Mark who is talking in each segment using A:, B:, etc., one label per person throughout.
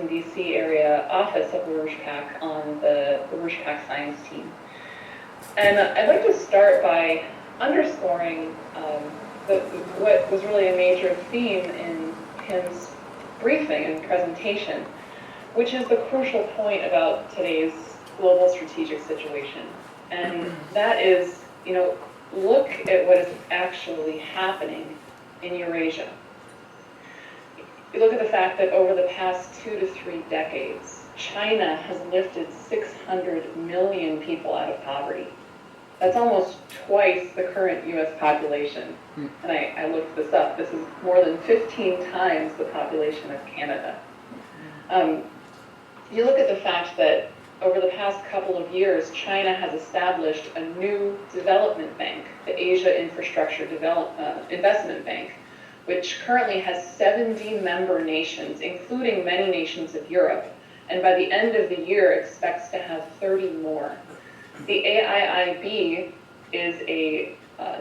A: Washington, D.C. area office of LaRouche's on the Lpac Science team. And I'd like to start by underscoring what was really a major theme in Tim's briefing and presentation, which is the crucial point about today's global strategic situation. And that is, look at what is actually happening in Eurasia. You look at the fact that over the past 2 to 3 decades, China has lifted 600 million people out of poverty. That's almost twice the current U.S. population. And I looked this up. This is more than 15 times the population of Canada. You look at the fact that over the past couple of years, China has established a new development bank, the Asia Infrastructure Investment Bank, which currently has 70 member nations, including many nations of Europe, and by the end of the year expects to have 30 more. The AIIB is a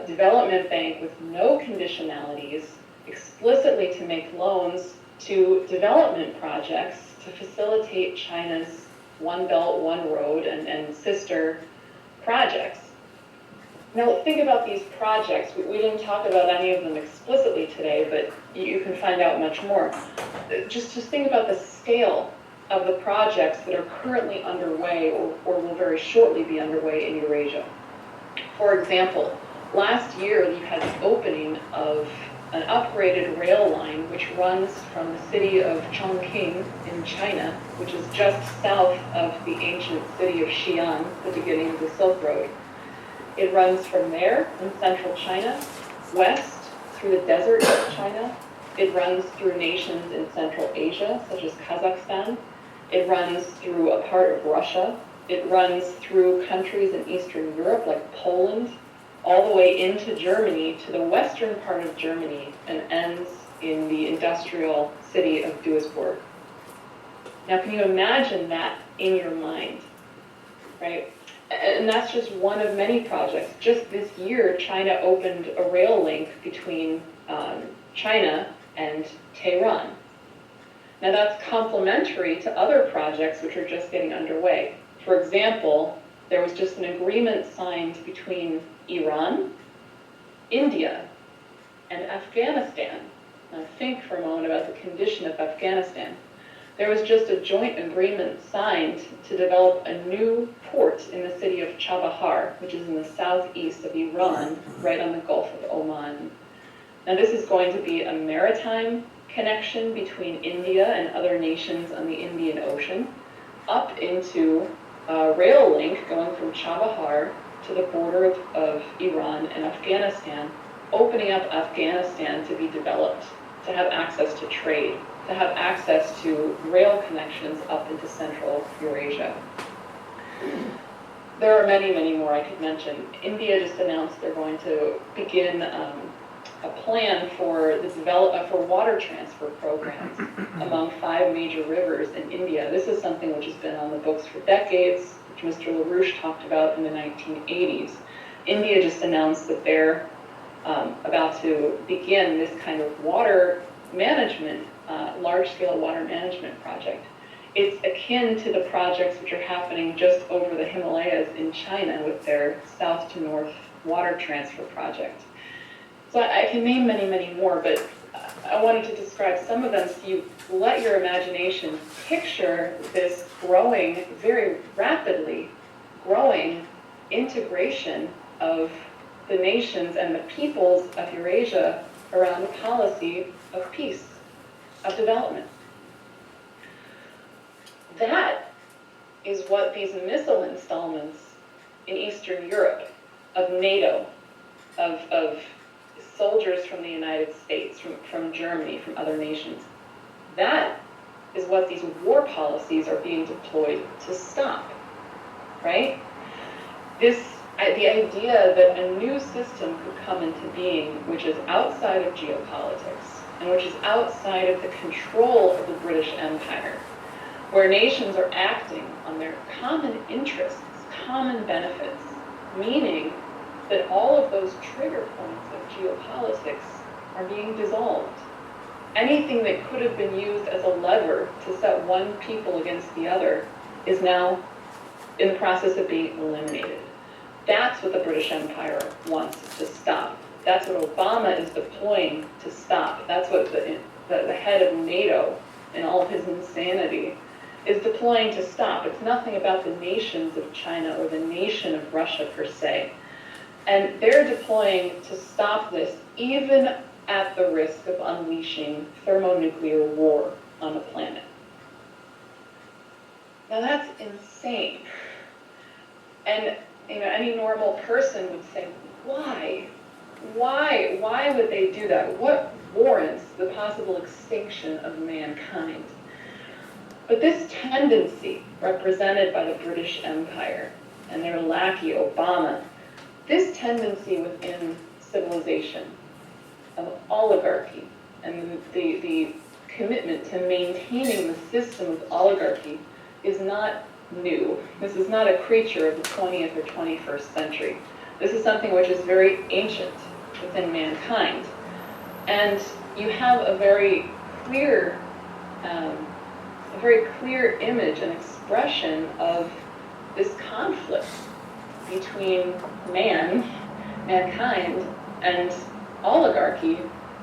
A: development bank with no conditionalities, explicitly to make loans to development projects to facilitate China's One Belt, One Road and sister projects. Now think about these projects. We didn't talk about any of them explicitly today, but you can find out much more. Just think about the scale of the projects that are currently underway or will very shortly be underway in Eurasia. For example, last year you had the opening of an upgraded rail line which runs from the city of Chongqing in China, which is just south of the ancient city of Xi'an, the beginning of the Silk Road. It runs from there in central China, west through the desert of China. It runs through nations in Central Asia, such as Kazakhstan. It runs through a part of Russia. It runs through countries in Eastern Europe, like Poland, all the way into Germany, to the western part of Germany, and ends in the industrial city of Duisburg. Now, can you imagine that in your mind, right? And that's just one of many projects. Just this year, China opened a rail link between China and Tehran. Now, that's complementary to other projects which are just getting underway. For example, there was just an agreement signed between Iran, India, and Afghanistan. Now think for a moment about the condition of Afghanistan. There was just a joint agreement signed to develop a new port in the city of Chabahar, which is in the southeast of Iran, right on the Gulf of Oman. Now this is going to be a maritime connection between India and other nations on the Indian Ocean, up into a rail link going from Chabahar to the border of Iran and Afghanistan, opening up Afghanistan to be developed, to have access to trade, to have access to rail connections up into Central Eurasia. There are many, many more I could mention. India just announced they're going to begin a plan for for water transfer programs among 5 major rivers in India. This is something which has been on the books for decades, which Mr. LaRouche talked about in the 1980s. India just announced that they're about to begin this kind of water management, large-scale water management project. It's akin to the projects which are happening just over the Himalayas in China with their south to north water transfer project. So I can name many, many more, but I wanted to describe some of them so you let your imagination picture this growing, very rapidly growing integration of the nations and the peoples of Eurasia around a policy of peace, of development. That is what these missile installments in Eastern Europe, of NATO, of soldiers from the United States, from Germany, from other nations, that is what these war policies are being deployed to stop, right? The idea that a new system could come into being which is outside of geopolitics and which is outside of the control of the British Empire, where nations are acting on their common interests, common benefits, meaning that all of those trigger points of geopolitics are being dissolved. anything that could have been used as a lever to set one people against the other is now in the process of being eliminated. That's what the British Empire wants to stop. That's what Obama is deploying to stop. That's what the head of NATO, in all of his insanity, is deploying to stop. It's nothing about the nations of China or the nation of Russia per se. And they're deploying to stop this even at the risk of unleashing thermonuclear war on the planet. Now that's insane. And any normal person would say, why? Why would they do that? What warrants the possible extinction of mankind? But this tendency, represented by the British Empire and their lackey Obama, this tendency within civilization of oligarchy and the commitment to maintaining the system of oligarchy is not new. This is not a creature of the 20th or 21st century. This is something which is very ancient within mankind. And you have a very clear image and expression of this conflict between mankind, and oligarchy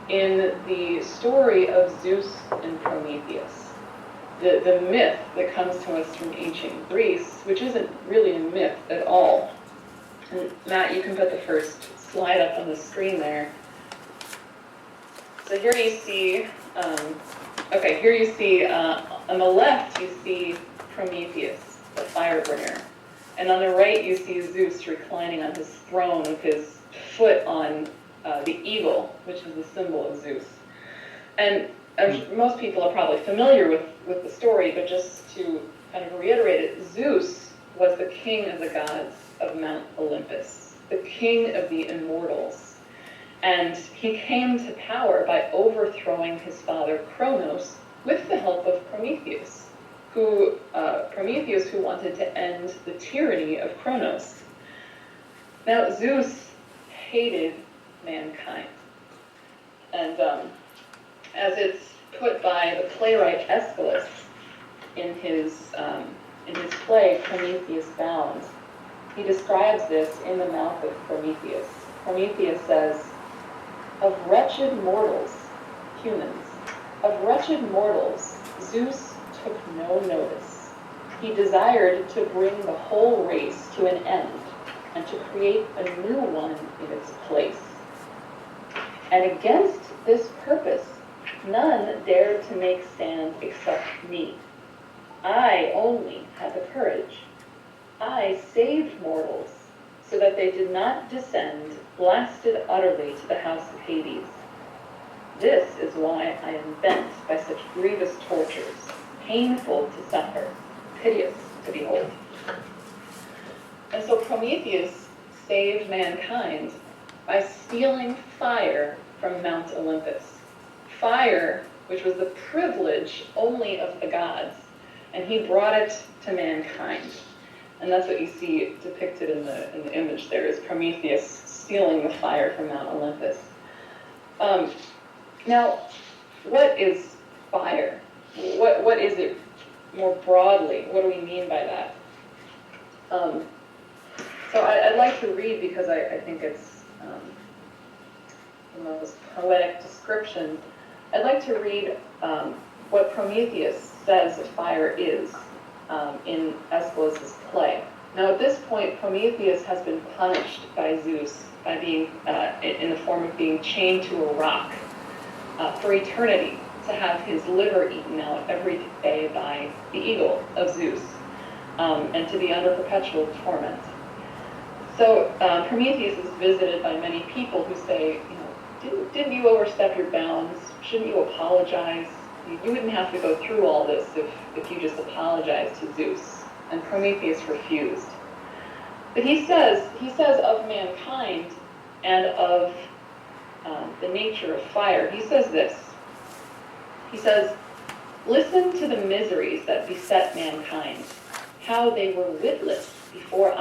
A: in the story of Zeus and Prometheus. The myth that comes to us from ancient Greece, which isn't really a myth at all. And Matt, you can put the first slide up on the screen there. So here you see, on the left you see Prometheus, the fire bringer. And on the right you see Zeus reclining on his throne with his foot on the eagle, which is the symbol of Zeus. And most people are probably familiar with the story, but just to kind of reiterate it, Zeus was the king of the gods of Mount Olympus, the king of the immortals. And he came to power by overthrowing his father Kronos with the help of Prometheus, who wanted to end the tyranny of Kronos. Now, Zeus hated mankind. And as it's put by the playwright Aeschylus in his play Prometheus Bound, he describes this in the mouth of Prometheus. Prometheus says, "Of wretched mortals, humans, of wretched mortals, Zeus took no notice. He desired to bring the whole race to an end and to create a new one in its place. And against this purpose, none dared to make stand except me. I only had the courage. I saved mortals so that they did not descend blasted utterly to the house of Hades. This is why I am bent by such grievous tortures, painful to suffer, piteous to behold." And so Prometheus saved mankind by stealing fire from Mount Olympus. Fire, which was the privilege only of the gods, and he brought it to mankind. And that's what you see depicted in the image there, is Prometheus stealing the fire from Mount Olympus. Now, what is fire? What is it more broadly? What do we mean by that? So I'd like to read, because I think it's the most poetic description. I'd like to read what Prometheus says that fire is in Aeschylus' play. Now, at this point, Prometheus has been punished by Zeus by being in the form of being chained to a rock for eternity, to have his liver eaten out every day by the eagle of Zeus, and to be under perpetual torment. So Prometheus is visited by many people who say, didn't you overstep your bounds? Shouldn't you apologize? You wouldn't have to go through all this if you just apologized to Zeus. And Prometheus refused. But he says of mankind and of the nature of fire, he says this. He says, "Listen to the miseries that beset mankind, how they were witless before,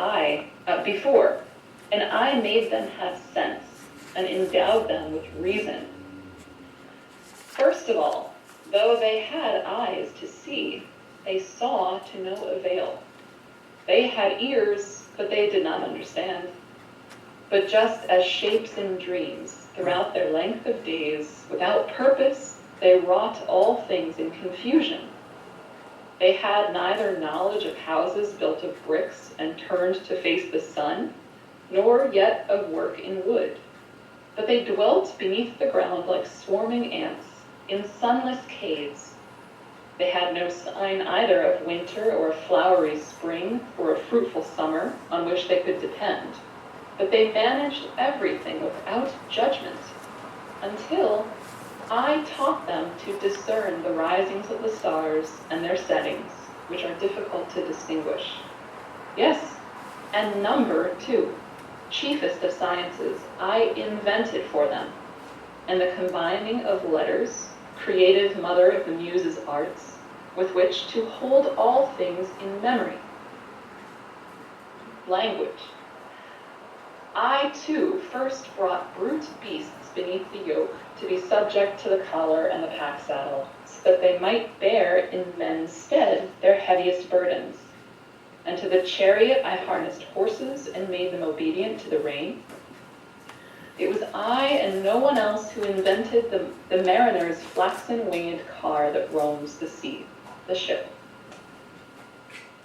A: and I made them have sense and endowed them with reason. First of all, though they had eyes to see, they saw to no avail. They had ears, but they did not understand. But just as shapes in dreams, throughout their length of days, without purpose, they wrought all things in confusion. They had neither knowledge of houses built of bricks and turned to face the sun, nor yet of work in wood. But they dwelt beneath the ground like swarming ants, in sunless caves. They had no sign either of winter or a flowery spring or a fruitful summer on which they could depend. But they managed everything without judgment, until I taught them to discern the risings of the stars and their settings, which are difficult to distinguish. Yes, and number too, chiefest of sciences, I invented for them, and the combining of letters, creative mother of the muses' arts, with which to hold all things in memory. Language. I, too, first brought brute beasts beneath the yoke to be subject to the collar and the pack saddle, so that they might bear in men's stead their heaviest burdens. And to the chariot I harnessed horses and made them obedient to the rein. It was I and no one else who invented the mariner's flaxen-winged car that roams the sea, the ship.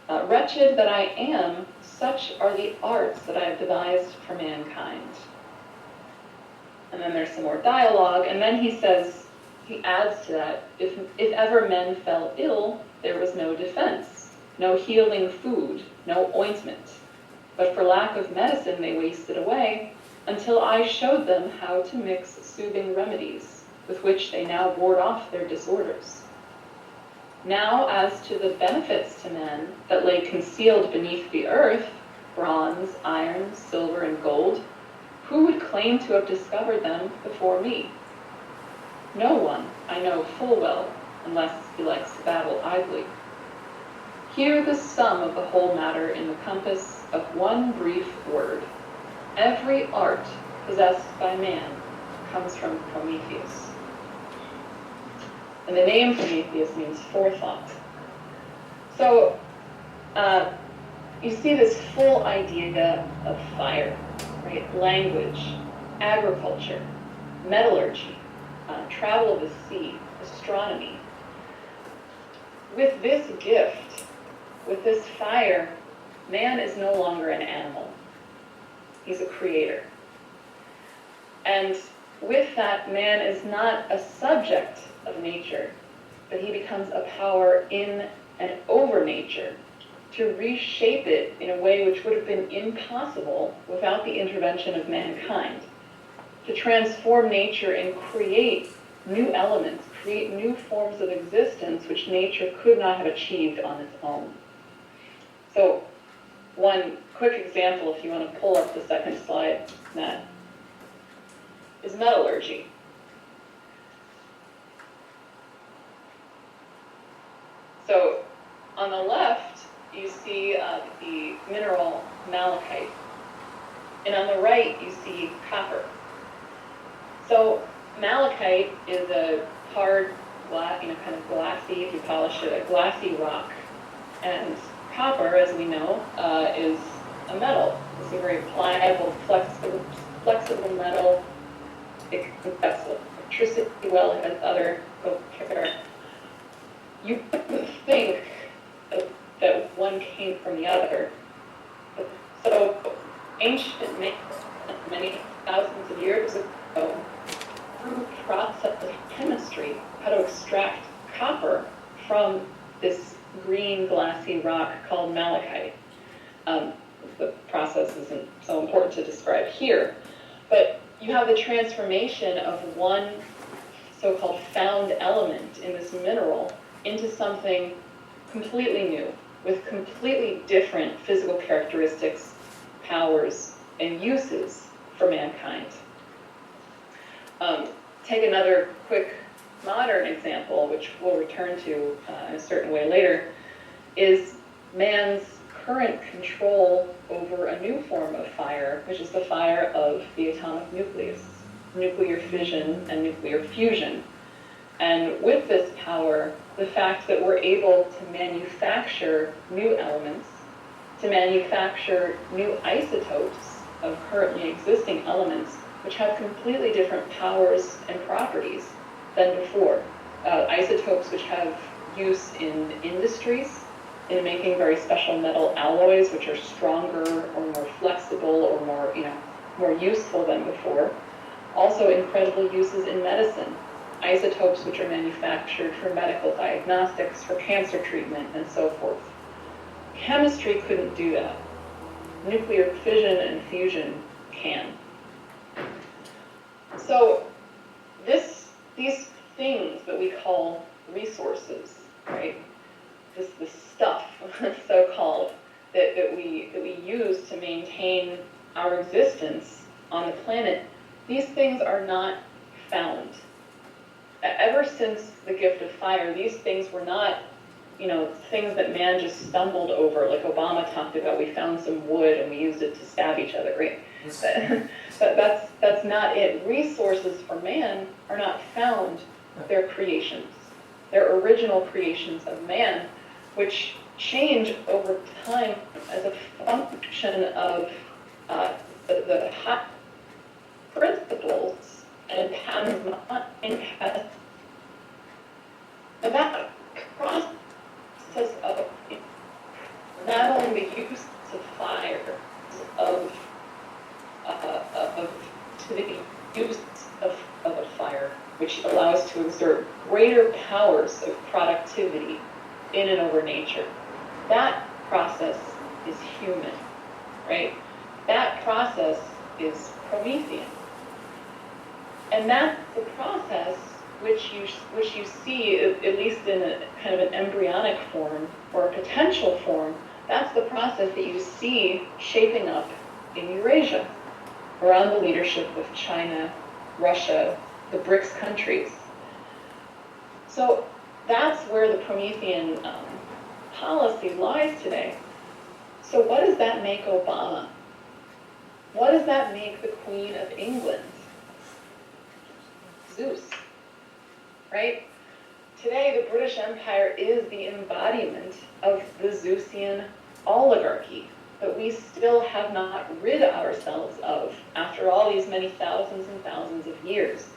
A: Wretched that I am, such are the arts that I have devised for mankind. And then there's some more dialogue, and then he says, he adds to that, if ever men fell ill, there was no defense, no healing food, no ointment. But for lack of medicine they wasted away, until I showed them how to mix soothing remedies, with which they now ward off their disorders. Now, as to the benefits to men that lay concealed beneath the earth, bronze, iron, silver, and gold, who would claim to have discovered them before me? No one, I know full well, unless he likes to babble idly. Hear the sum of the whole matter in the compass of one brief word. Every art possessed by man comes from Prometheus. And the name Prometheus means forethought. So you see this full idea of fire, right? Language, agriculture, metallurgy, travel of the sea, astronomy. With this gift, with this fire, man is no longer an animal. He's a creator. And with that, man is not a subject of nature, but he becomes a power in and over nature to reshape it in a way which would have been impossible without the intervention of mankind, to transform nature and create new elements, create new forms of existence which nature could not have achieved on its own. So one quick example, if you want to pull up the second slide, Matt, is metallurgy. So on the left, you see the mineral malachite. And on the right, you see copper. So malachite is a hard, kind of glassy, if you polish it, a glassy rock. And copper, as we know, is a metal. It's a very pliable, flexible metal. It conducts electricity well, it has other characteristics. You wouldn't think that one came from the other. So ancient, many thousands of years ago, through the process of chemistry, how to extract copper from this green glassy rock called malachite. The process isn't so important to describe here, but you have the transformation of one so-called found element in this mineral into something completely new, with completely different physical characteristics, powers, and uses for mankind. Take another quick modern example, which we'll return to in a certain way later, is man's current control over a new form of fire, which is the fire of the atomic nucleus, nuclear fission and nuclear fusion. And with this power, the fact that we're able to manufacture new elements, to manufacture new isotopes of currently existing elements, which have completely different powers and properties than before. Isotopes which have use in industries, in making very special metal alloys, which are stronger or more flexible or more useful than before. Also incredible uses in medicine. Isotopes which are manufactured for medical diagnostics, for cancer treatment, and so forth. Chemistry couldn't do that. Nuclear fission and fusion can. So these things that we call resources, right? This stuff, so-called, that we use to maintain our existence on the planet, these things are not found. Ever since the gift of fire, these things were not, things that man just stumbled over, like Obama talked about. We found some wood and we used it to stab each other, right? But that's not it. Resources for man are not found. They're creations. They're original creations of man, which change over time as a function of the high principles and patterns of mind. That process of not only the use of fire, to the use of a fire, which allows to exert greater powers of productivity in and over nature. That process is human, right? That process is Promethean. And that's the process which you see, at least in a kind of an embryonic form or a potential form, that's the process that you see shaping up in Eurasia, around the leadership of China, Russia, the BRICS countries. So that's where the Promethean policy lies today. So what does that make Obama? What does that make the Queen of England? Zeus, right? Today, the British Empire is the embodiment of the Zeusian oligarchy that we still have not rid ourselves of after all these many thousands and thousands of years.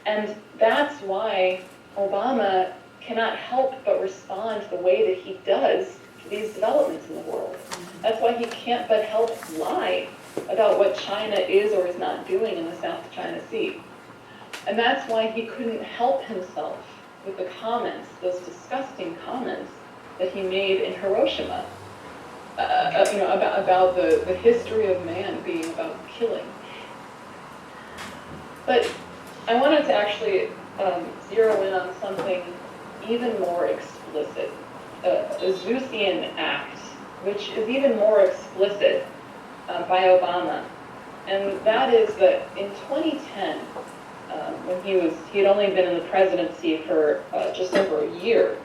A: And that's why Obama cannot help but respond the way that he does to these developments in the world. That's why he can't but help lie about what China is or is not doing in the South China Sea. And that's why he couldn't help himself with the comments, those disgusting comments that he made in Hiroshima, about the history of man being about killing. But I wanted to actually zero in on something even more explicit, a Zeusian act, which is even more explicit by Obama. And that is that in 2010, when he had only been in the presidency for just over a year,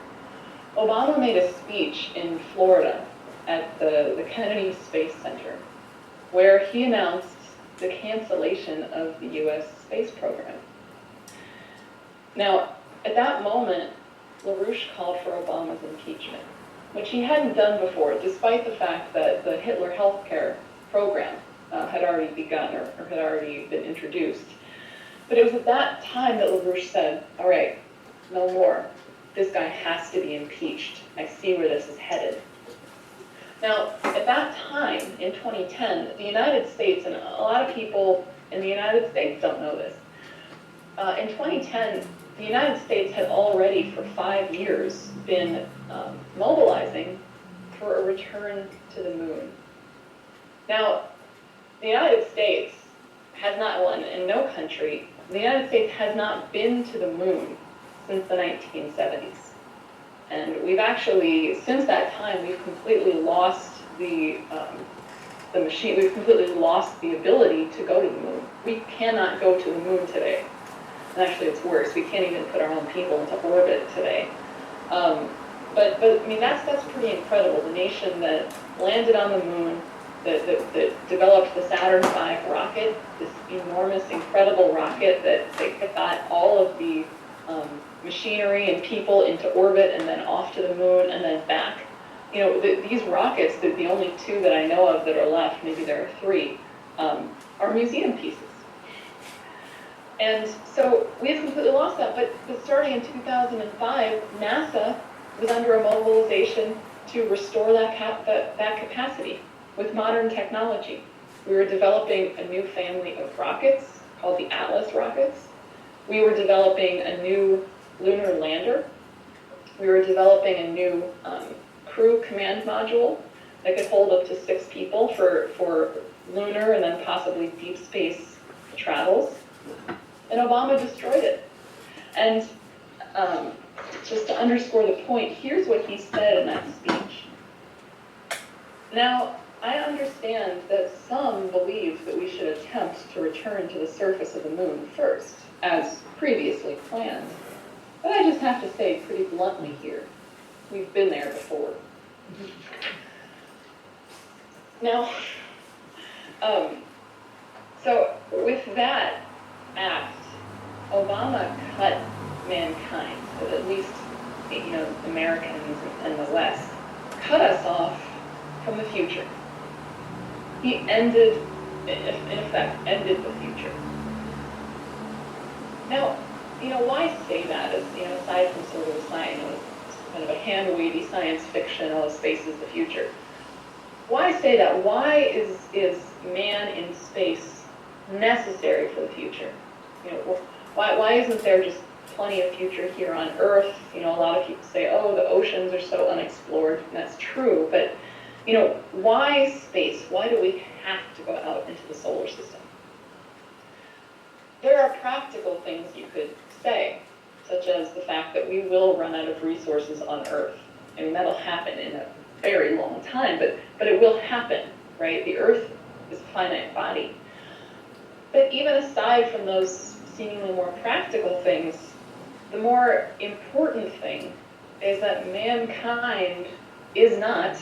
A: Obama made a speech in Florida at the Kennedy Space Center, where he announced the cancellation of the U.S. space program. Now, at that moment, LaRouche called for Obama's impeachment, which he hadn't done before, despite the fact that the Hitler healthcare program had already begun or had already been introduced. But it was at that time that LaRouche said, all right, no more. This guy has to be impeached. I see where this is headed. Now, at that time, in 2010, the United States, and a lot of people in the United States don't know this, in 2010, the United States had already, for 5 years, been mobilizing for a return to the moon. Now, the United States has not, well, in no country, the United States has not been to the moon since the 1970s. And we've actually, since that time, we've completely lost the machine, we've completely lost the ability to go to the moon. We cannot go to the moon today. And actually it's worse, we can't even put our own people into orbit today. But I mean, that's pretty incredible. The nation that landed on the moon, that developed the Saturn V rocket, this enormous, incredible rocket that got all of the machinery and people into orbit and then off to the moon and then back. You know, these rockets, the only two that I know of that are left, maybe there are three, are museum pieces. And so we have completely lost that, but starting in 2005, NASA was under a mobilization to restore that capacity with modern technology. We were developing a new family of rockets called the Atlas rockets. We were developing a new lunar lander. We were developing a new crew command module that could hold up to 6 people for lunar and then possibly deep space travels. And Obama destroyed it. And just to underscore the point, here's what he said in that speech. Now, I understand that some believe that we should attempt to return to the surface of the moon first, as previously planned. But I just have to say pretty bluntly here, we've been there before. Now, so with that act, Obama cut mankind, so at least, you know, Americans and the West, cut us off from the future. He ended, in effect, ended the future. Now, you know, why say that? As, you know, aside from sort of a science, kind of a hand-wavy science fiction, oh, space is the future. Why say that? Why is man in space necessary for the future? You know, why isn't there just plenty of future here on Earth? You know, a lot of people say, oh, the oceans are so unexplored, and that's true, but, you know, why space? Why do we have to go out into the solar system? There are practical things you could say, such as the fact that we will run out of resources on Earth. I mean, that'll happen in a very long time, but it will happen, right? The Earth is a finite body. But even aside from those seemingly more practical things, the more important thing is that mankind is not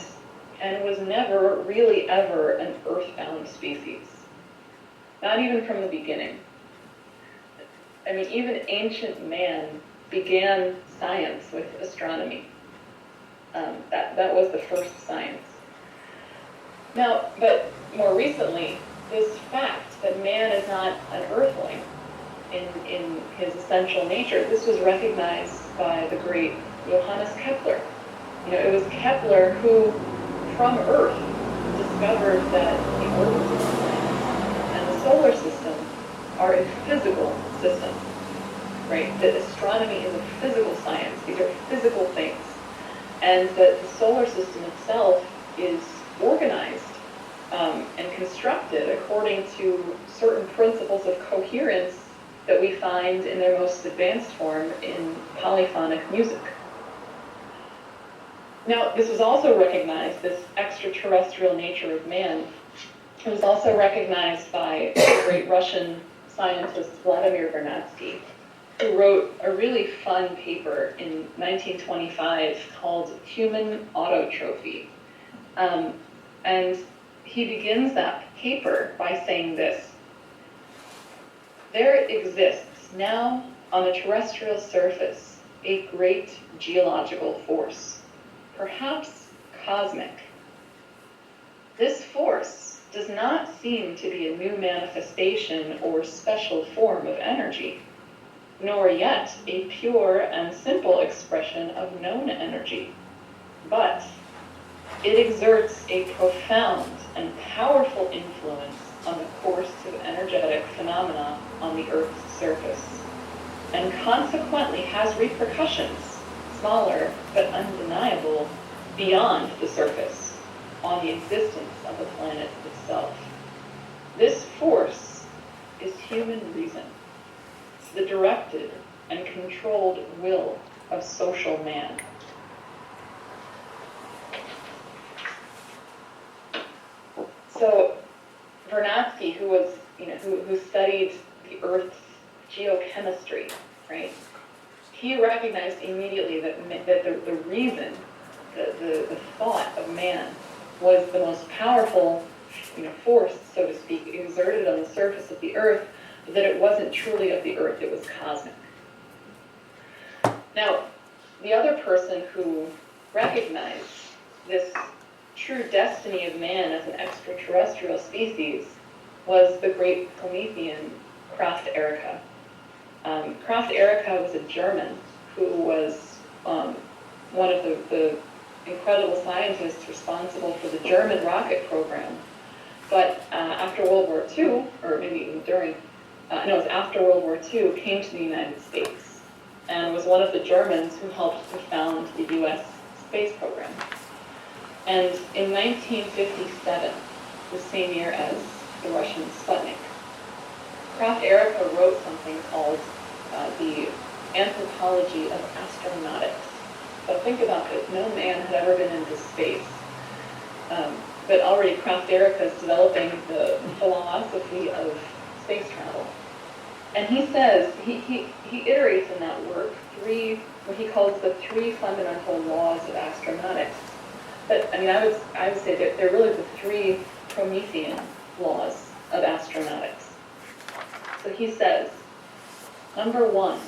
A: and was never really ever an earthbound species. Not even from the beginning. I mean, even ancient man began science with astronomy. That was the first science. Now, but more recently, this fact that man is not an earthling in his essential nature, this was recognized by the great Johannes Kepler. You know, it was Kepler who, from Earth, discovered that the orbital system and the solar system are a physical system, right? That astronomy is a physical science. These are physical things. And that the solar system itself is organized and constructed according to certain principles of coherence that we find in their most advanced form in polyphonic music. Now, this was also recognized, this extraterrestrial nature of man. It was also recognized by the great Russian scientist Vladimir Vernadsky, who wrote a really fun paper in 1925 called Human Autotrophy. And he begins that paper by saying this: there exists now on the terrestrial surface a great geological force, perhaps cosmic. This force does not seem to be a new manifestation or special form of energy, nor yet a pure and simple expression of known energy, but it exerts a profound and powerful influence on the course of energetic phenomena on the Earth's surface, and consequently has repercussions, smaller but undeniable, beyond the surface, on the existence of the planet itself. This force is human reason, the directed and controlled will of social man. So Vernadsky, who was, who studied the Earth's geochemistry, right? He recognized immediately that the reason, the thought of man was the most powerful, force, so to speak, exerted on the surface of the Earth, but that it wasn't truly of the Earth, it was cosmic. Now, the other person who recognized this true destiny of man as an extraterrestrial species was the great Promethean Kraft Erika. Kraft Erika was a German who was one of the incredible scientists responsible for the German rocket program. But after World War II, or maybe even during, no, it was after World War II, came to the United States and was one of the Germans who helped to found the US space program. And in 1957, the same year as the Russian Sputnik, Kraft Erika wrote something called the Anthropology of Astronautics. So think about it, no man had ever been into space. But already Kraft Erika is developing the philosophy of space travel. And he says, he iterates in that work what he calls the three fundamental laws of astronautics. But I mean, I would say that they're really the three Promethean laws of astronautics. So he says, number one,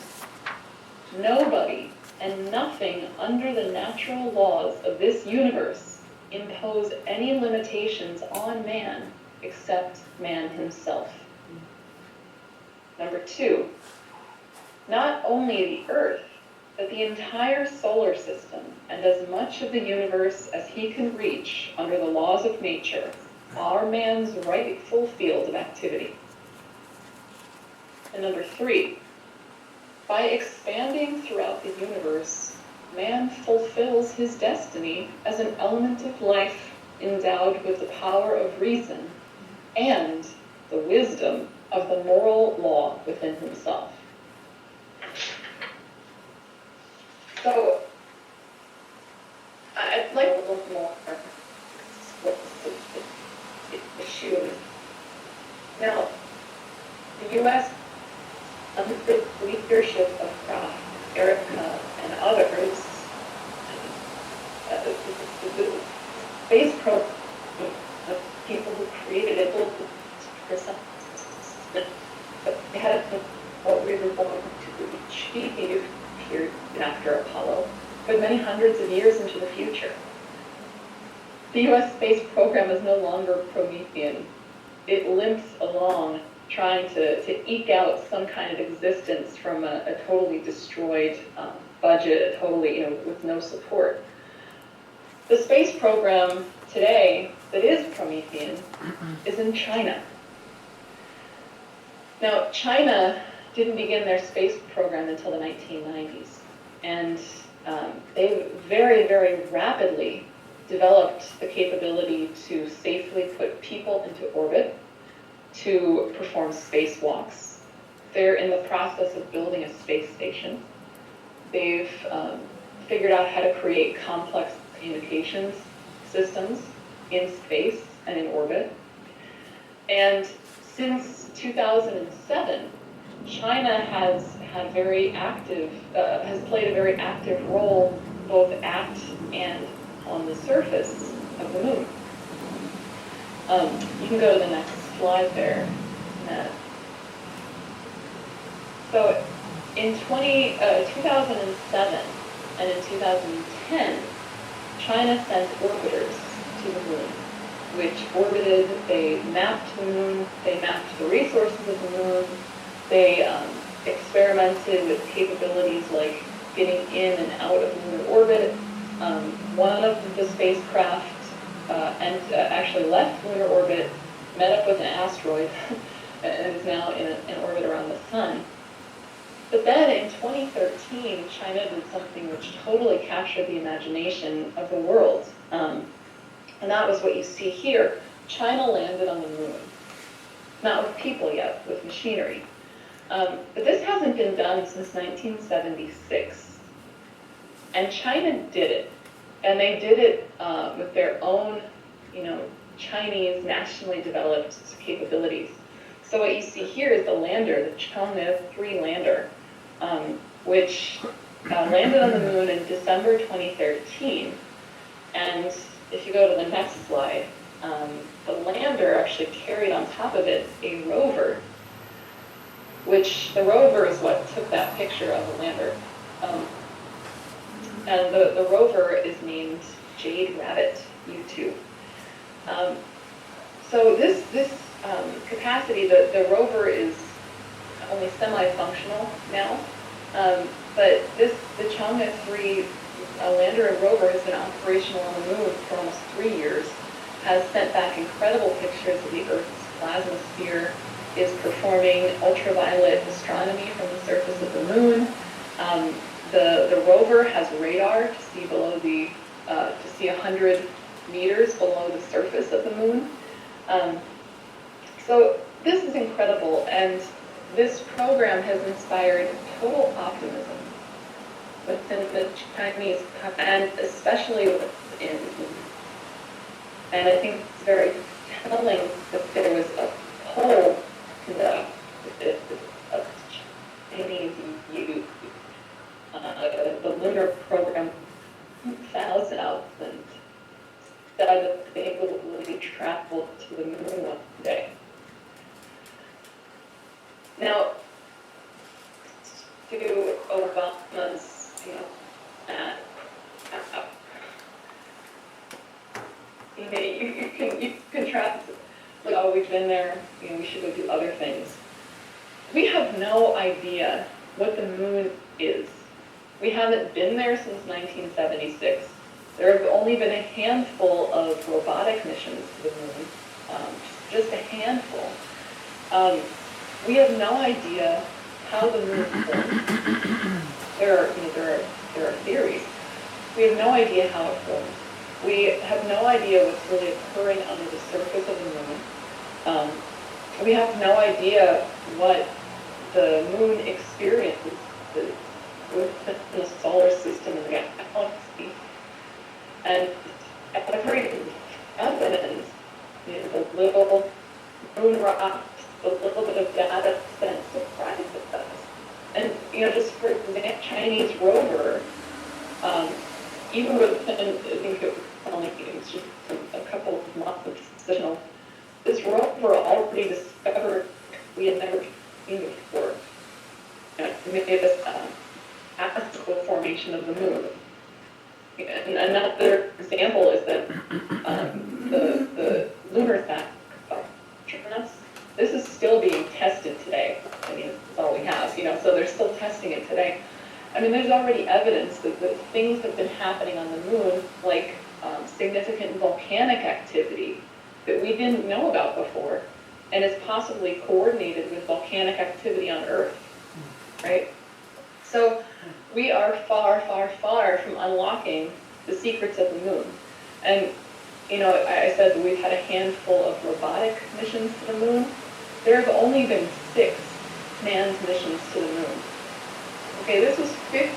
A: nobody and nothing under the natural laws of this universe impose any limitations on man except man himself. Number two, not only the Earth, but the entire solar system and as much of the universe as he can reach under the laws of nature are man's rightful field of activity. And number three, by expanding throughout the universe, man fulfills his destiny as an element of life endowed with the power of reason and the wisdom of the moral law within himself. So, I'd like to look more at what the issue is. Now, the U.S., under the leadership of Kraft, Erika, and others, the space program, the people who created it, they had what we were going to achieve here after Apollo, but many hundreds of years into the future. The U.S. space program is no longer Promethean. It limps along, trying to eke out some kind of existence from a totally destroyed budget, totally, with no support. The space program today that is Promethean is in China. Now, China didn't begin their space program until the 1990s, and they very, very rapidly developed the capability to safely put people into orbit, to perform spacewalks. They're in the process of building a space station. They've figured out how to create complex communications systems in space and in orbit. And since 2007, China has had has played a very active role both at and on the surface of the moon. You can go to the next slide there, Matt. So in 2007 and in 2010, China sent orbiters to the moon, which orbited, they mapped the moon, they mapped the resources of the moon, they experimented with capabilities like getting in and out of lunar orbit. One of the spacecraft actually left lunar orbit, met up with an asteroid, and is now in orbit around the sun. But then in 2013, China did something which totally captured the imagination of the world. And that was what you see here. China landed on the moon. Not with people yet, with machinery. But this hasn't been done since 1976. And China did it. And they did it with their own, Chinese nationally developed capabilities. So what you see here is the lander, the Chang'e 3 lander, which landed on the moon in December 2013. And if you go to the next slide, the lander actually carried on top of it a rover, which the rover is what took that picture of the lander. And the rover is named Jade Rabbit U2. So this capacity, the rover is only semi-functional now, but the Chang'e 3 lander and rover has been operational on the moon for almost 3 years, has sent back incredible pictures of the Earth's plasma sphere, is performing ultraviolet astronomy from the surface of the moon. The rover has radar to see below to see 100 meters below the surface of the moon. So this is incredible, and this program has inspired total optimism within the Chinese, and especially within. And I think it's very telling that there was a poll conducted of Chinese youth, the lunar program, 1,000 said that they will really travel to the moon one day. Now, to Obama's, you can contrast, like, oh, we've been there, we should go do other things. We have no idea what the moon is. We haven't been there since 1976. There have only been a handful of robotic missions to the moon, just a handful. We have no idea how the moon forms. There are theories. We have no idea how it forms. We have no idea what's really occurring under the surface of the moon. We have no idea what the moon experiences within the solar system and the galaxy. And every evidence, the little moon rocks, the little bit of data that surprises us. And, just for the Chinese rover, even within, I think it was just a couple of months of decision, this rover already discovered we had never seen before. It made this astral formation of the moon. And another example is that the lunar satellite, this is still being tested today. I mean, it's all we have, so they're still testing it today. I mean, there's already evidence that things have been happening on the moon, like significant volcanic activity that we didn't know about before, and is possibly coordinated with volcanic activity on Earth, right? So we are far, far, far from unlocking the secrets of the moon. And, I said that we've had a handful of robotic missions to the moon. There have only been 6 manned missions to the moon. Okay, this has been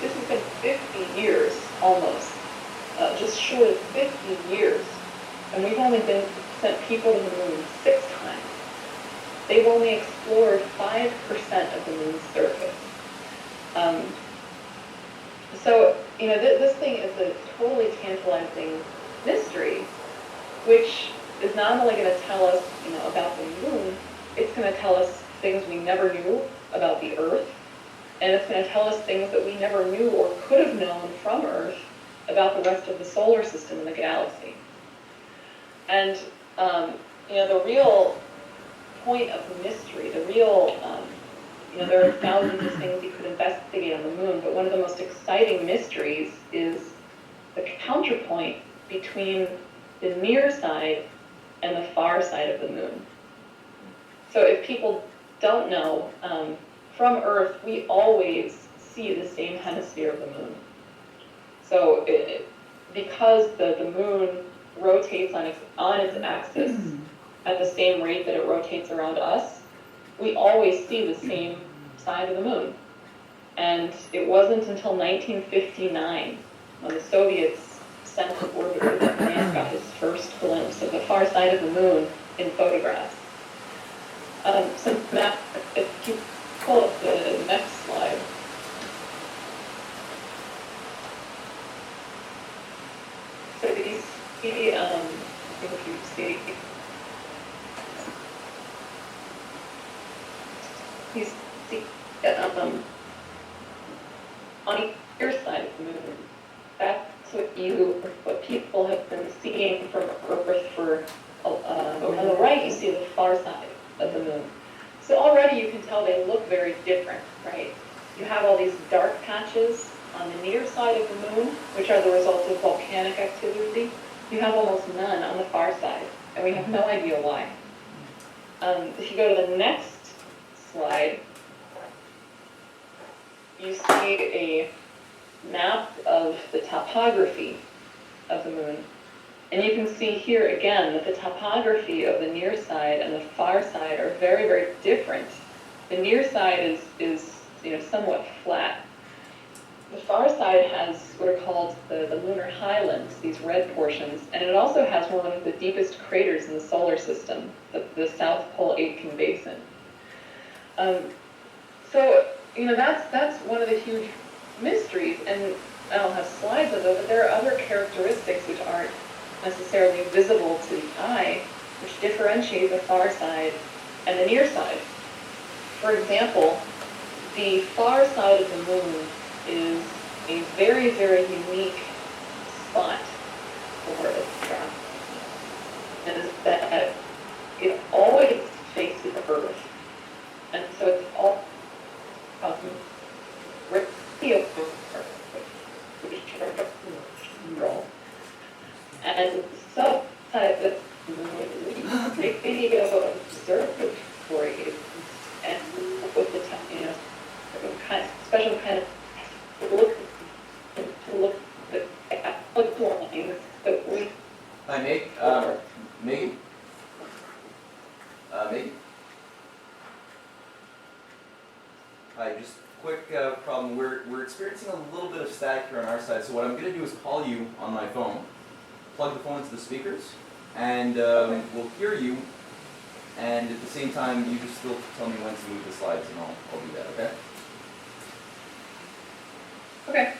A: 50 years almost, just short of 50 years. And we've only sent people to the moon 6 times. They've only explored 5% of the moon's surface. So, this thing is a totally tantalizing mystery, which is not only going to tell us, about the moon, it's going to tell us things we never knew about the Earth, and it's going to tell us things that we never knew or could have known from Earth about the rest of the solar system and the galaxy. And, the real point of the mystery, the real, there are thousands of things you could investigate on the moon, but one of the most exciting mysteries is the counterpoint between the near side and the far side of the moon. So if people don't know, from Earth, we always see the same hemisphere of the moon. So because the moon rotates on its axis at the same rate that it rotates around us, we always see the same side of the moon. And it wasn't until 1959, when the Soviets sent an orbiter, that man got his first glimpse of the far side of the moon in photographs. So Matt, if you pull up the next slide. So you see, I think if you see, you see on either side of the moon, what people have been seeing from Earth for, on the right you see the far side of the moon. So already you can tell they look very different, right? You have all these dark patches on the near side of the moon, which are the result of volcanic activity. You have almost none on the far side, and we have no idea why. If you go to the next slide, you see a map of the topography of the moon. And you can see here again that the topography of the near side and the far side are very, very different. The near side is somewhat flat. The far side has what are called the lunar highlands, these red portions, and it also has one of the deepest craters in the solar system, the South Pole Aitken Basin. So that's one of the huge mysteries, and I don't have slides of it, but there are other characteristics which aren't necessarily visible to the eye, which differentiate the far side and the near side. For example, the far side of the moon is a very, very unique spot for the star. And is that it always faces Earth. And so it's all radio and so the video observatory and with the special kind of look at lines that we.
B: Hi, Megan. Megan. Megan. Hi, just quick problem. We're experiencing a little bit of static here on our side, so what I'm going to do is call you on my phone, plug the phone into the speakers, and we'll hear you, and at the same time, you just still tell me when to move the slides, and I'll do that, okay?
A: Okay.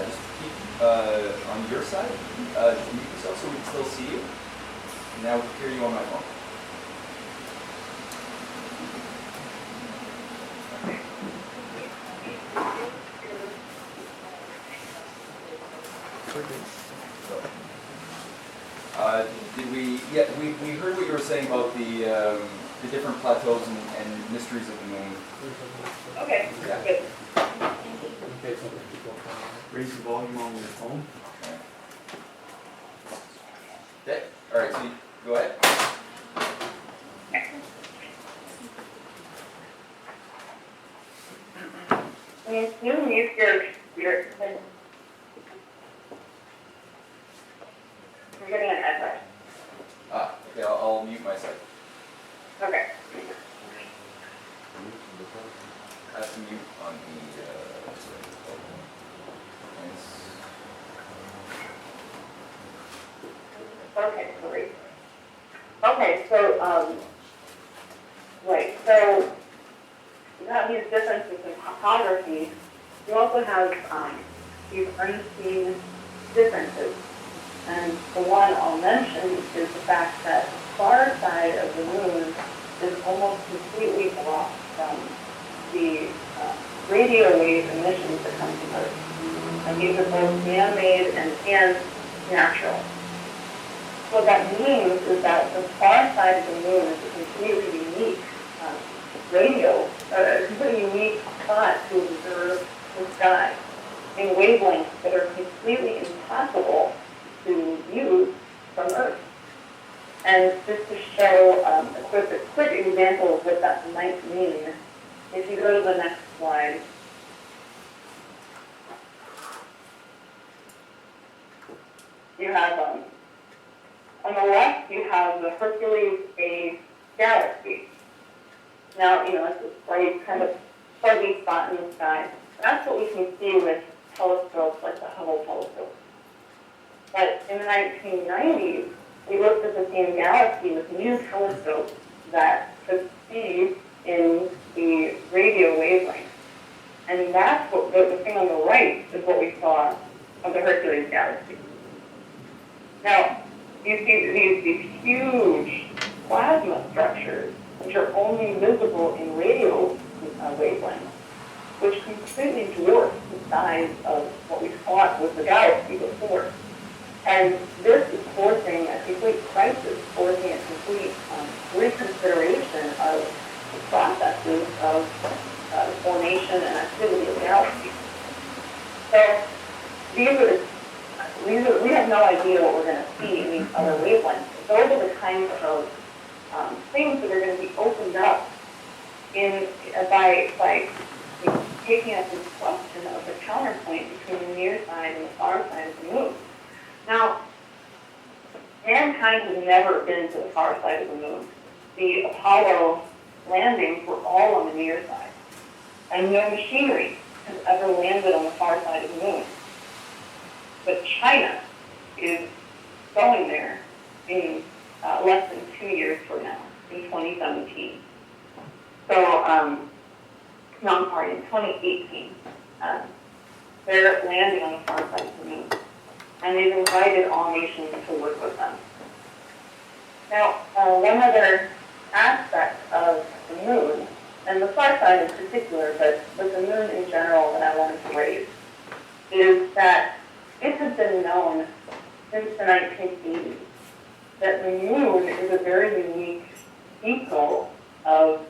B: Just keep on your side, just mute yourself so we can still see you. Now we can hear you on my phone. Did we? Yeah, we heard what you were saying about the different plateaus and mysteries of the moon.
A: Okay.
B: Yeah.
A: Good.
C: Okay, so raise the volume on your phone.
B: Okay. All right. So you, go ahead.
A: You mute your. You're getting an echo.
B: Okay. I'll mute my side.
A: Okay.
B: I have to mute on
A: Okay, great. Okay, so, right, so you have these differences in topography. You also have these unseen differences. And the one I'll mention is the fact that the far side of the moon is almost completely blocked from the radio wave emissions that come from Earth. And these are both man-made and natural. What that means is that the far side of the moon is a completely unique a completely unique spot to observe the sky in wavelengths that are completely impossible to use from Earth. And just to show a quick example of what that might mean, if you go to the next slide, you have, on the left, you have the Hercules A galaxy.
D: Now, it's this bright kind of fuzzy spot in the sky. That's what we can see with telescopes like the Hubble telescope. But in the 1990s, we looked at the same galaxy with new telescopes that could see in the radio wavelength. And that's what the thing on the right is what we saw of the Hercules galaxy. Now, you see these huge plasma structures, which are only visible in radio wavelengths, which completely dwarf the size of what we thought was the galaxy before. And this is forcing a complete crisis, forcing a complete reconsideration of the processes of the formation and activity of galaxies. So we have no idea what we're going to see in these other wavelengths. Those are the kinds of things that are going to be opened up by taking up this question of the counterpoint between the near side and the far side of the moon. Now, mankind has never been to the far side of the moon. The Apollo landings were all on the near side, and no machinery has ever landed on the far side of the moon. But China is going there in less than 2 years from now, in 2017. So, no, I'm sorry, in 2018. They're landing on the far side of the moon. And they've invited all nations to work with them. Now, one other aspect of the moon, and the far side in particular, but the moon in general that I wanted to raise, is that it has been known since the 1980s that the moon is a very unique vehicle of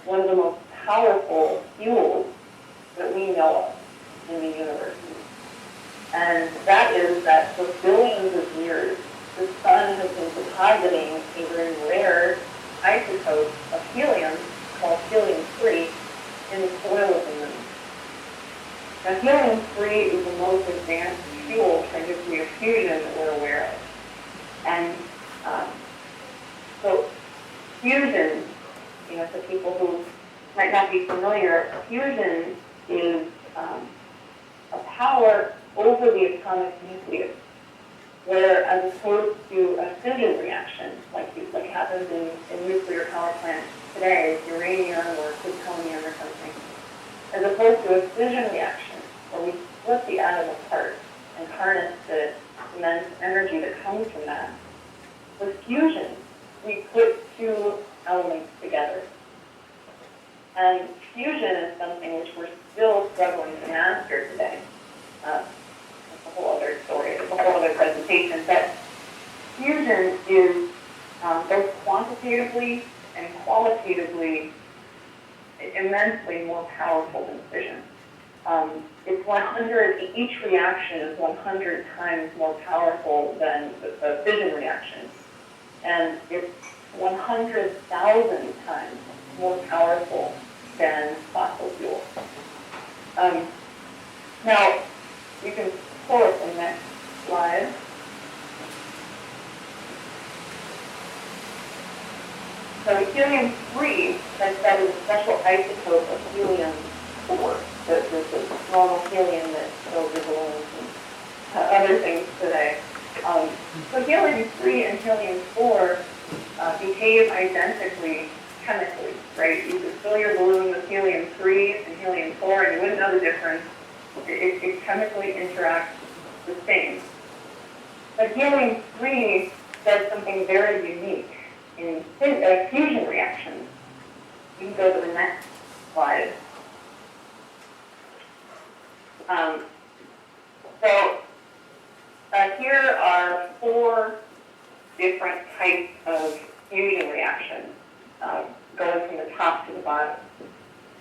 D: one of the most powerful fuels that we know of in the universe. And that is that for billions of years, the sun has been depositing a very rare isotope of helium called helium-3 in the soil of the moon. Now, helium-3 is the most advanced fuel for nuclear fusion that we're aware of. And so fusion, for people who might not be familiar, fusion is a power over the atomic nucleus, where as opposed to a fission reaction, like happens in nuclear power plants today, uranium or plutonium or something, as opposed to a fission reaction, where we split the atom apart and harness the immense energy that comes from that. With fusion, we put two elements together. And fusion is something which we're still struggling to master today. That's a whole other story, it's a whole other presentation. But fusion is both quantitatively and qualitatively immensely more powerful than fission. It's 100, each reaction is 100 times more powerful than the fission reaction. And it's 100,000 times more powerful than fossil fuel. Now, you can pull up the next slide. So helium-3, that is a special isotope of helium-4, the normal helium that fills the balloons and other things today. So helium-3 and helium-4 behave identically chemically, right? You could fill your balloon with helium-3 and helium-4 and you wouldn't know the difference. It chemically interacts the same. But helium-3 does something very unique in fusion reactions. You can go to the next slide. Here are 4 different types of fusion reactions, going from the top to the bottom.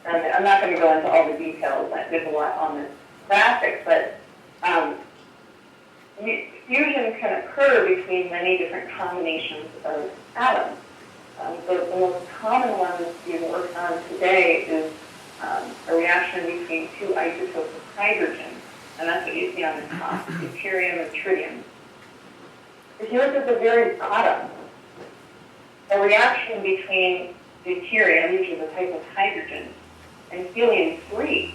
D: And I'm not going to go into all the details. There's a lot on this graphic, but fusion can occur between many different combinations of atoms. The most common one that's being worked on today is a reaction between 2 isotopes of hydrogen, and that's what you see on the top, deuterium and tritium. If you look at the very bottom, a reaction between deuterium, which is a type of hydrogen, and helium-3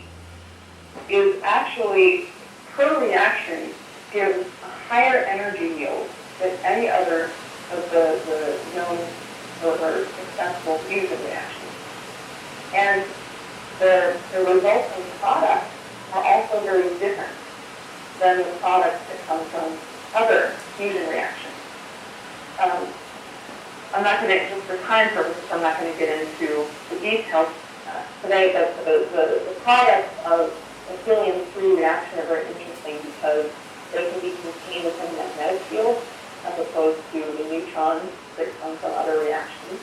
D: is actually, per reaction, gives a higher energy yield than any other of the known or successful fusion reactions. And the resulting products are also very different than the products that come from other fusion reactions. I'm not going to, just for time purposes, I'm not going to get into the details today, but the products of the helium-3 reaction are very interesting because they can be contained within the magnetic field as opposed to the neutrons that come from other reactions,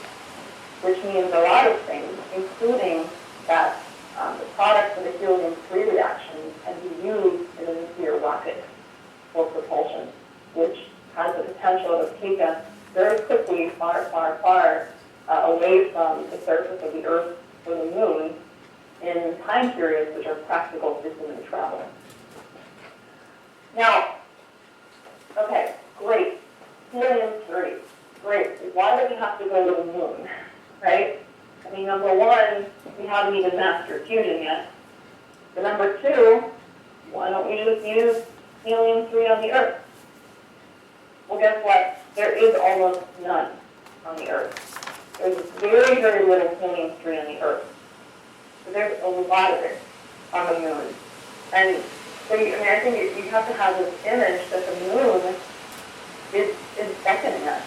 D: which means a lot of things, including that the products of the helium-3 reaction can be used in a nuclear rocket for propulsion, which has the potential to take us very quickly far, far, far away from the surface of the Earth or the Moon in time periods which are practical for human travel. Now, okay, great. Helium-3, great. Why do we have to go to the Moon, right? I mean, number one, we haven't even mastered fusion yet. But number two, why don't we just use helium-3 on the Earth? Well, guess what? There is almost none on the Earth. There's very, very little helium-3 on the Earth. So there's a lot of it on the Moon. And so, I think you have to have this image that the Moon is beckoning us.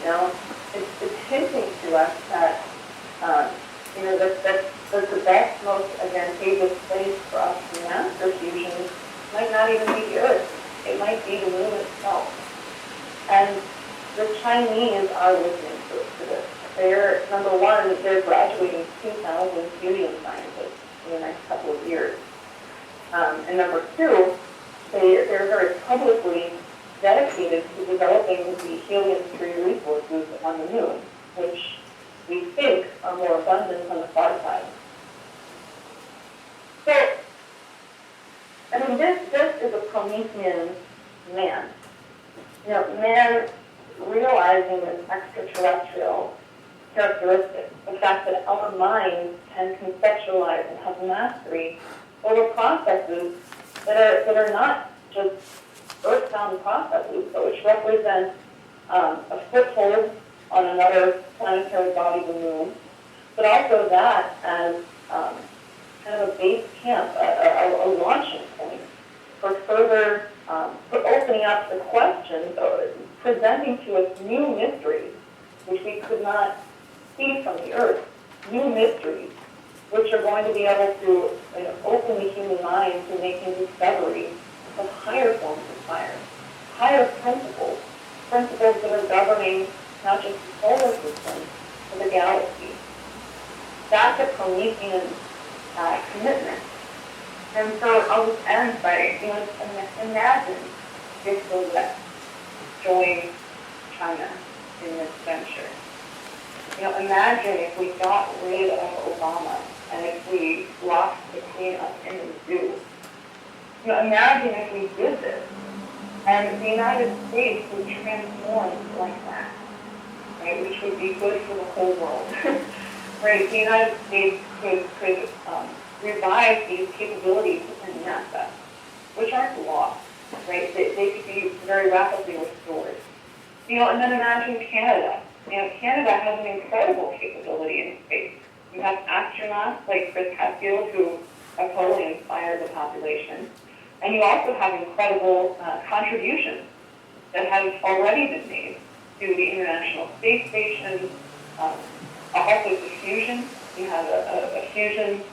D: You know, it's hinting to us that that's the best, most advantageous place for us to master fusion might not even be the Earth. It might be the Moon itself. And the Chinese are listening to this. They're, number one, they're graduating 2,000 fusion scientists in the next couple of years. And number two, they're very publicly dedicated to developing the helium-3 resources on the Moon, which we think are more abundant on the far side. So, I mean, this is a Promethean man. You know, man realizing this extraterrestrial characteristic, the fact that our minds can conceptualize and have mastery over processes that are not just earthbound processes, but which represent a foothold on another planetary body, the Moon, but also that as kind of a base camp, a launching point for further, for opening up the questions, or presenting to us new mysteries, which we could not see from the Earth, new mysteries, which are going to be able to open the human mind to making discoveries of higher forms of fire, higher principles that are governing not just the solar system, but the galaxy. That's a Promethean commitment. And so I'll just end by, imagine if the West joined China in this venture. Imagine if we got rid of Obama and if we locked the Queen up in the zoo. Imagine if we did this and the United States would transform like that, right? Which would be good for the whole world, right? The United States could revive these capabilities within NASA, which aren't lost, right? They could be very rapidly restored. And then imagine Canada. Canada has an incredible capability in space. You have astronauts like Chris Hadfield who have totally inspired the population. And you also have incredible contributions that have already been made to the International Space Station, also to fusion. You have a fusion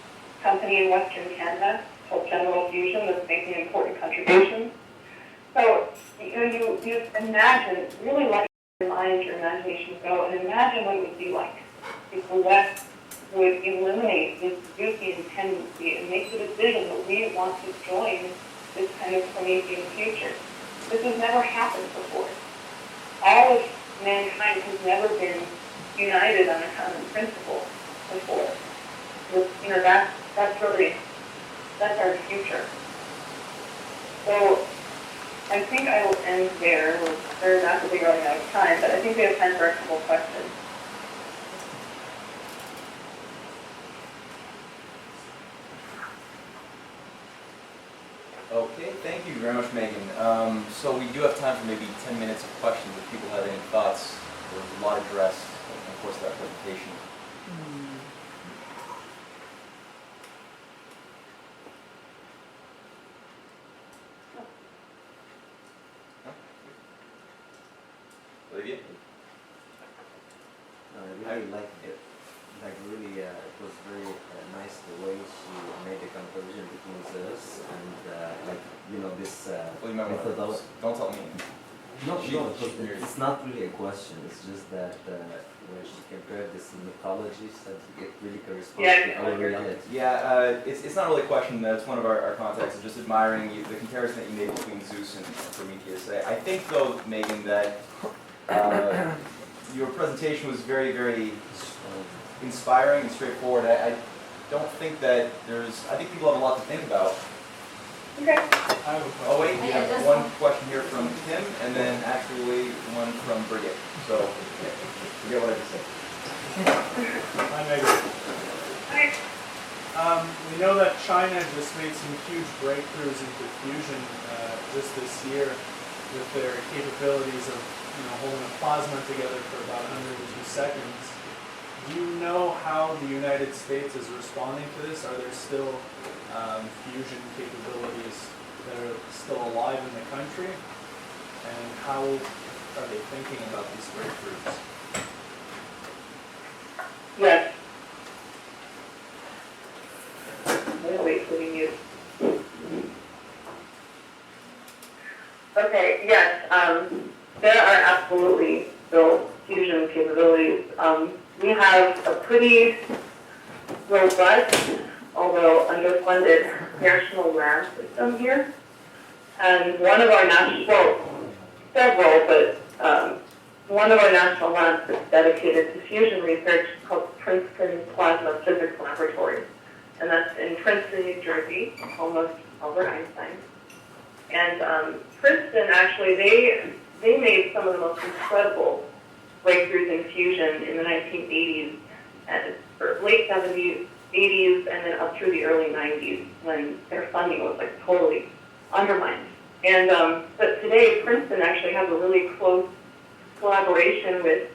D: company in Western Canada called General Fusion that's making important contributions. So you imagine, really let your mind, your imagination go, and imagine what it would be like if the West would eliminate this Promethean tendency and make the decision that we want to join this kind of Promethean future. This has never happened before. All of mankind has never been united on a common principle before. That's our future. So I think I will end there. We're rapidly running out of time, but I think we have time for a couple questions.
B: So we do have time for maybe 10 minutes of questions if people have any thoughts. There was a lot addressed in the course of that presentation. Olivia?
E: No, I really liked it. Like really, it was very nice the way she made the comparison between Zeus and like this
B: Well, you might want to,
E: methodology.
B: don't tell me.
E: No,
B: She-
E: no,
B: she-
E: it's not really a question. It's just that when she compared this mythologies, that it really corresponds
D: Yeah,
E: to our reality.
B: Yeah, it's not really a question. It's one of our contacts. It's just admiring the comparison that you made between Zeus and Prometheus. I think, though, Meagan, that your presentation was very, very inspiring and straightforward. I don't think that I think people have a lot to think about.
D: Okay.
C: I have a question.
B: Oh, wait, we have one question here from Tim, and then actually one from Brigitte. So, forget what I just said.
C: Hi, Megan.
D: Hi.
C: We know that China just made some huge breakthroughs into fusion just this year with their capabilities of holding a plasma together for about 102 seconds. Do you know how the United States is responding to this? Are there still fusion capabilities that are still alive in the country? And how are they thinking about these breakthroughs?
D: Yes. I'm gonna wait till we mute. Okay, yes, there are absolutely still fusion capabilities. We have a pretty robust, although underfunded, national lab system here. And one of our several, but one of our national labs is dedicated to fusion research called Princeton Plasma Physics Laboratory. And that's in Princeton, New Jersey, home of Albert Einstein. And Princeton, actually, they made some of the most incredible breakthroughs in fusion in the 1980s, or late 70s, 80s, and then up through the early 90s when their funding was like totally undermined. And but today, Princeton actually has a really close collaboration with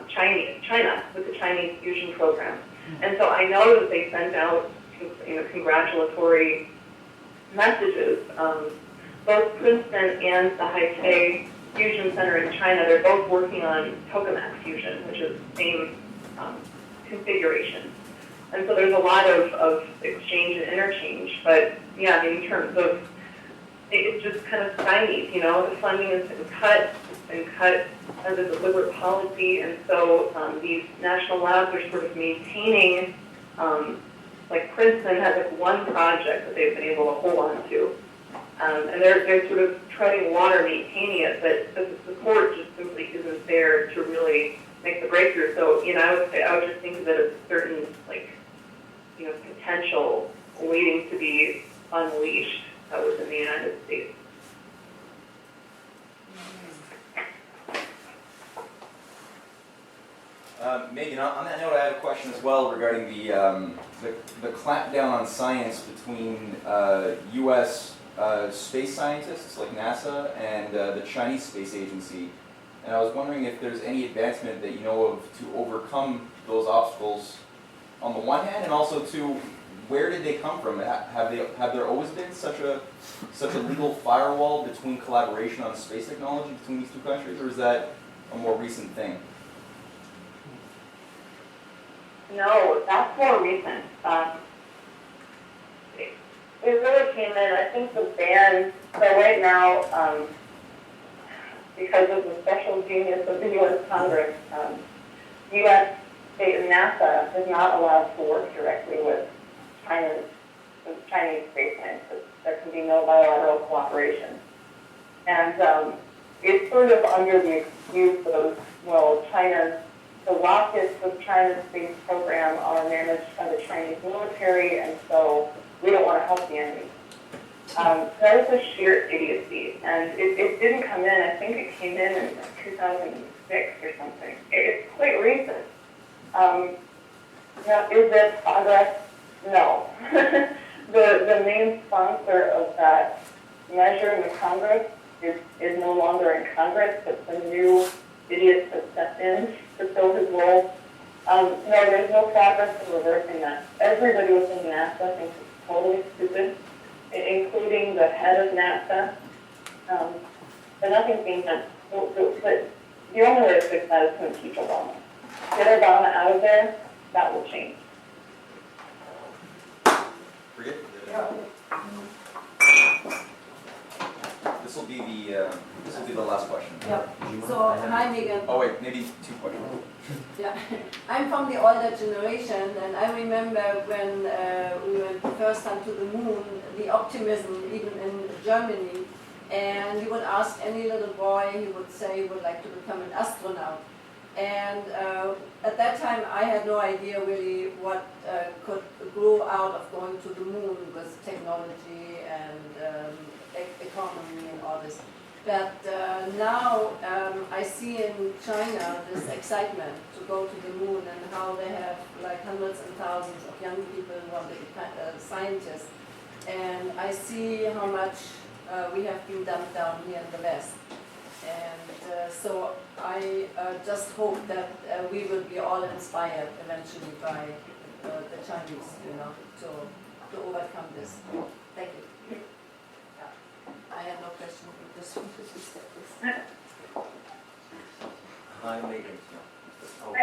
D: China, with the Chinese fusion program. And so I know that they sent out congratulatory messages. Both Princeton and the Haifei Fusion Center in China, they're both working on tokamak fusion, which is the same configuration. And so there's a lot of exchange and interchange. But yeah, in terms of, it's just kind of stymied, the funding has been cut. It's been cut as a deliberate policy. And so these national labs are sort of maintaining, like Princeton has like one project that they've been able to hold on to. And they're sort of treading water, maintaining it, but the support just simply isn't there to really make the breakthrough. So, I would just think of it as a certain, potential waiting to be unleashed within the United States.
B: Meagan, on that note, I have a question as well regarding the clampdown on science between U.S. Space scientists like NASA and the Chinese Space Agency. And I was wondering if there's any advancement that you know of to overcome those obstacles on the one hand, and also to where did they come from? Have there always been such a legal firewall between collaboration on space technology between these two countries, or is that a more recent thing?
D: No, that's more recent. It really came in, I think the ban, so right now, because of the special genius of the U.S. Congress, U.S. state and NASA is not allowed to work directly with Chinese space scientists. There can be no bilateral cooperation. And it's sort of under the excuse of, the rockets of China's space program are managed by the Chinese military, and so we don't want to help the enemy. That is a sheer idiocy, and it didn't come in. I think it came in 2006 or something. It's quite recent. Now, is there progress? No. The main sponsor of that measure in the Congress is no longer in Congress, but some new idiots have stepped in to fill his role. No, there's no progress in reversing that. Everybody within NASA thinks it's totally stupid, including the head of NASA. But nothing's being done. But the only way to fix that is to impeach Obama. Get Obama out of there, that will change.
B: Forget it. This will be the last question.
F: Yep. So, hi Meagan.
B: Oh wait, maybe two questions.
F: Yeah, I'm from the older generation, and I remember when we went the first time to the moon, the optimism even in Germany, and you would ask any little boy, he would say he would like to become an astronaut. And at that time, I had no idea really what could grow out of going to the moon with technology and economy and all this. But now I see in China this excitement to go to the moon and how they have like hundreds and thousands of young people who are the scientists. And I see how much we have been dumped down here in the West. And so I just hope that we will be all inspired eventually by the Chinese, to overcome this. Thank you. I have no question for this one.
E: Hi, Meagan. Oh,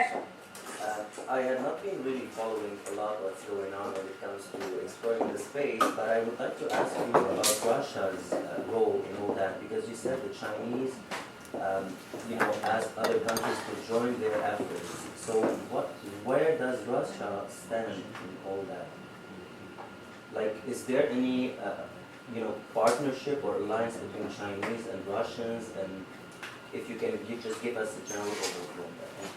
E: I have not been really following a lot what's going on when it comes to exploring the space, but I would like to ask you about Russia's role in all that, because you said the Chinese, asked other countries to join their efforts. So where does Russia stand in all that? Like, is there any, partnership or alliance between Chinese and Russians? And if you can just give us a general overview on that. Thank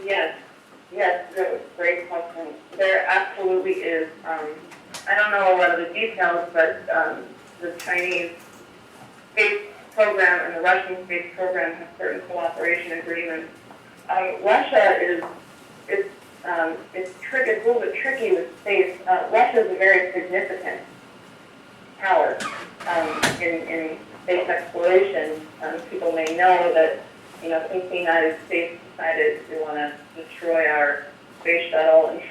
E: you.
D: Yes, great question. There absolutely is. I don't know a lot of the details, but the Chinese space program and the Russian space program have certain cooperation agreements. Russia it's a little bit tricky with space. Russia is a very significant power in space exploration. People may know that since the United States decided we want to destroy our space shuttle, and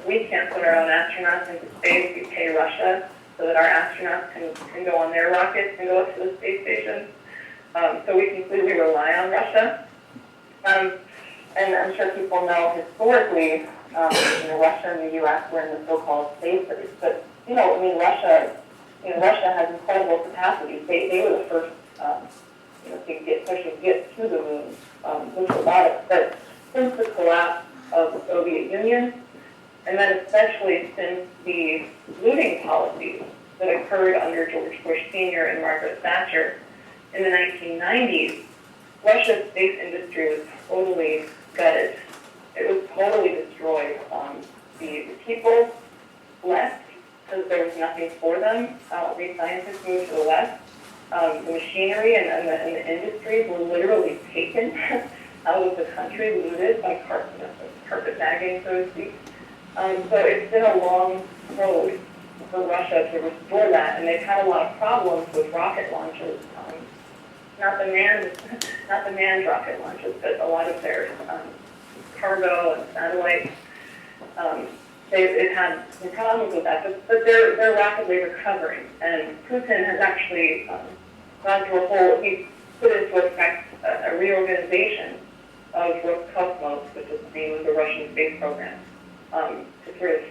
D: we can't put our own astronauts into space. We pay Russia so that our astronauts can go on their rockets and go up to the space station. So we completely rely on Russia. And I'm sure people know historically, Russia and the U.S. were in the so-called space race. But Russia has incredible capacity. They were the first, to get to the moon with robotics. But since the collapse of the Soviet Union, and then especially since the looting policies that occurred under George Bush Sr. and Margaret Thatcher in the 1990s, Russia's space industry was totally gutted. It was totally destroyed. The people left because there was nothing for them. The scientists moved to the West. The machinery and the industries were literally taken out of the country, looted by carpetbagging, so to speak. So it's been a long road for Russia to restore that, and they've had a lot of problems with rocket launches. Not the manned rocket launches, but a lot of their cargo and satellites. They've had some problems with that, but they're rapidly recovering. And Putin has actually gone through he's put into effect a reorganization of Roscosmos, which is the name of the Russian space program, to sort of,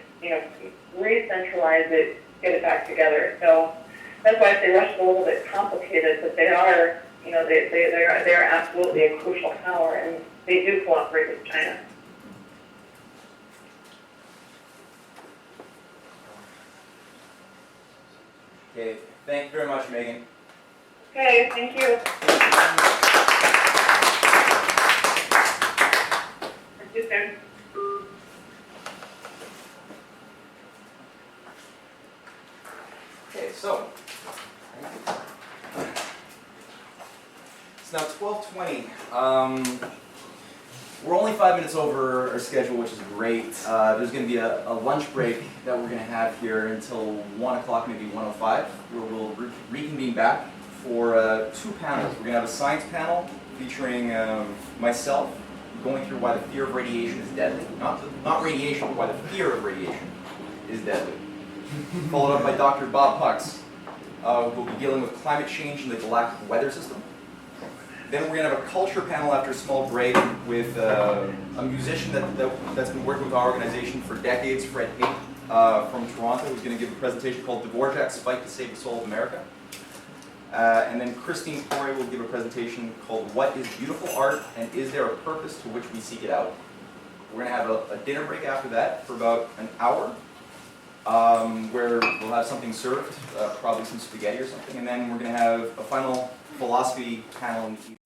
D: re-centralize it, get it back together. So that's why I say Russia's a little bit complicated, but they are, they are absolutely a crucial power, and they do cooperate with China.
B: Okay, thank you very much, Meagan.
D: Okay, thank you. Talk to you soon.
B: Okay, so it's now 12:20. We're only 5 minutes over our schedule, which is great. There's going to be a lunch break that we're going to have here until 1 o'clock, maybe 1:05, where we'll reconvene back for 2 panels. We're going to have a science panel featuring myself going through why the fear of radiation is deadly. Not radiation, but why the fear of radiation is deadly. Followed up by Dr. Bob Pucks, who will be dealing with climate change and the galactic weather system. Then we're going to have a culture panel after a small break with a musician that's been working with our organization for decades, Fred Pate, from Toronto, who's going to give a presentation called Dvorak's Fight to Save the Soul of America. And then Christine Corey will give a presentation called What is Beautiful Art and Is There a Purpose to Which We Seek It Out? We're going to have a dinner break after that for about an hour, where we'll have something served, probably some spaghetti or something, and then we're going to have a final philosophy panel in the evening.